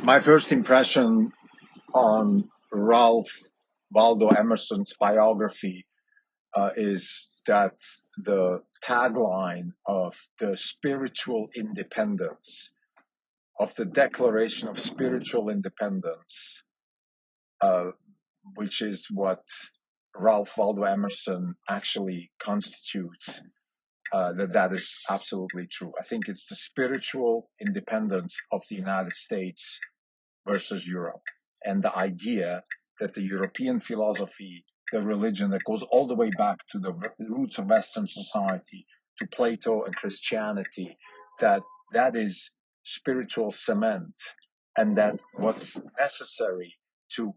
My first impression on Ralph Waldo Emerson's biography is that the tagline of the spiritual independence, of the Declaration of Spiritual Independence, which is what Ralph Waldo Emerson actually constitutes, that is absolutely true. I think it's the spiritual independence of the United States versus Europe, and the idea that the European philosophy, the religion that goes all the way back to the roots of Western society, to Plato and Christianity, that is spiritual cement, and that what's necessary to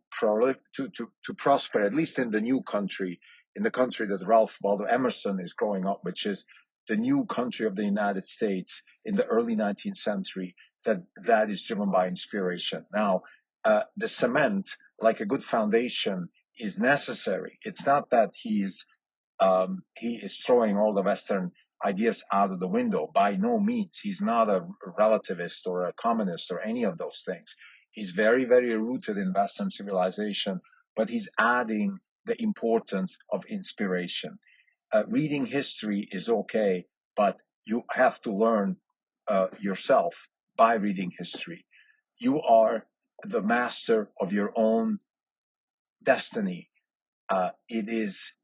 prosper, at least in the new country, in the country that Ralph Waldo Emerson is growing up, which is the new country of the United States in the early 19th century, that is driven by inspiration. Now, the cement, like a good foundation, is necessary. It's not that he is throwing all the Western ideas out of the window. By no means. He's not a relativist or a communist or any of those things. He's very, very rooted in Western civilization, but he's adding the importance of inspiration. Reading history is okay, but you have to learn yourself by reading history. You are the master of your own destiny. It is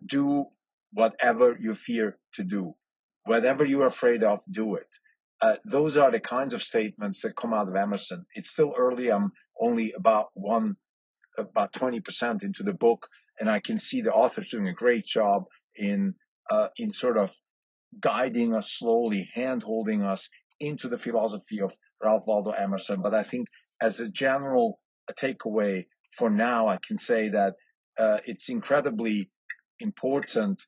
do whatever you fear to do. Whatever you're afraid of, do it. Those are the kinds of statements that come out of Emerson. It's still early. I'm only about 20% into the book, and I can see the author's doing a great job in sort of guiding us slowly, hand-holding us into the philosophy of Ralph Waldo Emerson. But I think as a general takeaway for now, I can say that it's incredibly important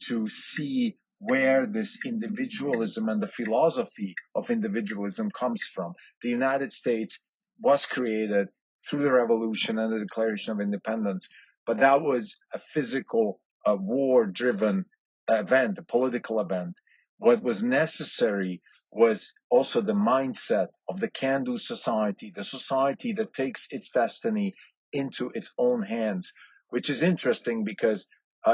to see where this individualism and the philosophy of individualism comes from. The United States was created through the Revolution and the Declaration of Independence, but that was a physical, war-driven event, a political event. What was necessary was also the mindset of the can-do society, the society that takes its destiny into its own hands, which is interesting because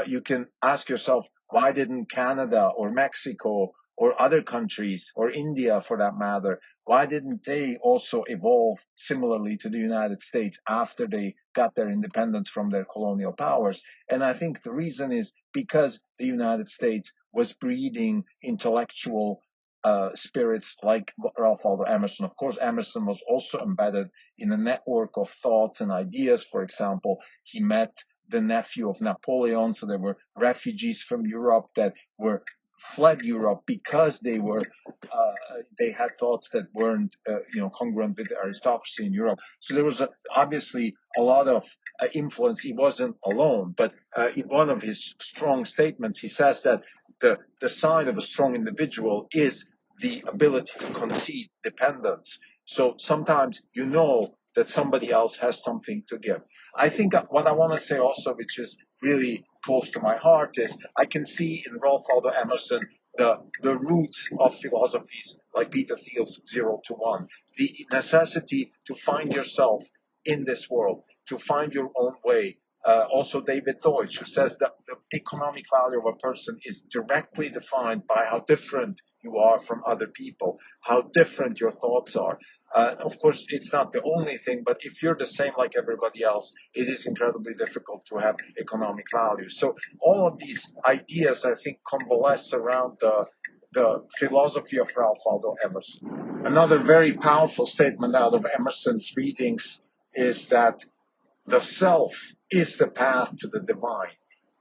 you can ask yourself, why didn't Canada or Mexico or other countries, or India for that matter, why didn't they also evolve similarly to the United States after they got their independence from their colonial powers? And I think the reason is because the United States was breeding intellectual spirits like Ralph Waldo Emerson. Of course, Emerson was also embedded in a network of thoughts and ideas. For example, he met the nephew of Napoleon, so there were refugees from Europe that were fled Europe because they had thoughts that weren't congruent with the aristocracy in Europe. So there was obviously a lot of influence. He wasn't alone, but in one of his strong statements, he says that the sign of a strong individual is the ability to concede dependence. So sometimes you know that somebody else has something to give. I think what I want to say also, which is really close to my heart, is I can see in Ralph Waldo Emerson the roots of philosophies like Peter Thiel's 0 to 1, the necessity to find yourself in this world, to find your own way. Also David Deutsch, who says that the economic value of a person is directly defined by how different you are from other people, how different your thoughts are. Of course, it's not the only thing, but if you're the same like everybody else, it is incredibly difficult to have economic value. So all of these ideas, I think, convalesce around the philosophy of Ralph Waldo Emerson. Another very powerful statement out of Emerson's readings is that the self is the path to the divine.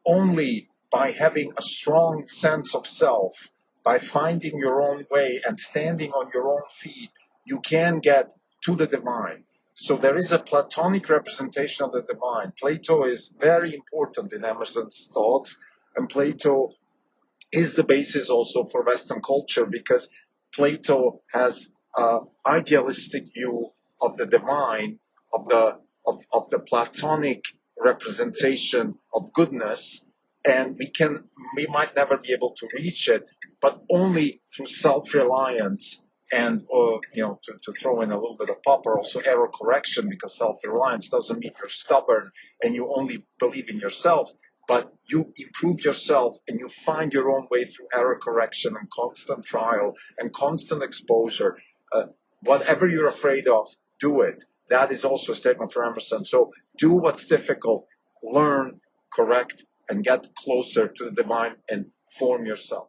Only by having a strong sense of self, by finding your own way and standing on your own feet, you can get to the divine. So there is a Platonic representation of the divine. Plato is very important in Emerson's thoughts, and Plato is the basis also for Western culture because Plato has an idealistic view of the divine, of the Platonic representation of goodness, and we might never be able to reach it, but only through self-reliance And to throw in a little bit of popper, also error correction, because self-reliance doesn't mean you're stubborn and you only believe in yourself, but you improve yourself and you find your own way through error correction and constant trial and constant exposure. Whatever you're afraid of, do it. That is also a statement for Emerson. So do what's difficult, learn, correct, and get closer to the divine and form yourself.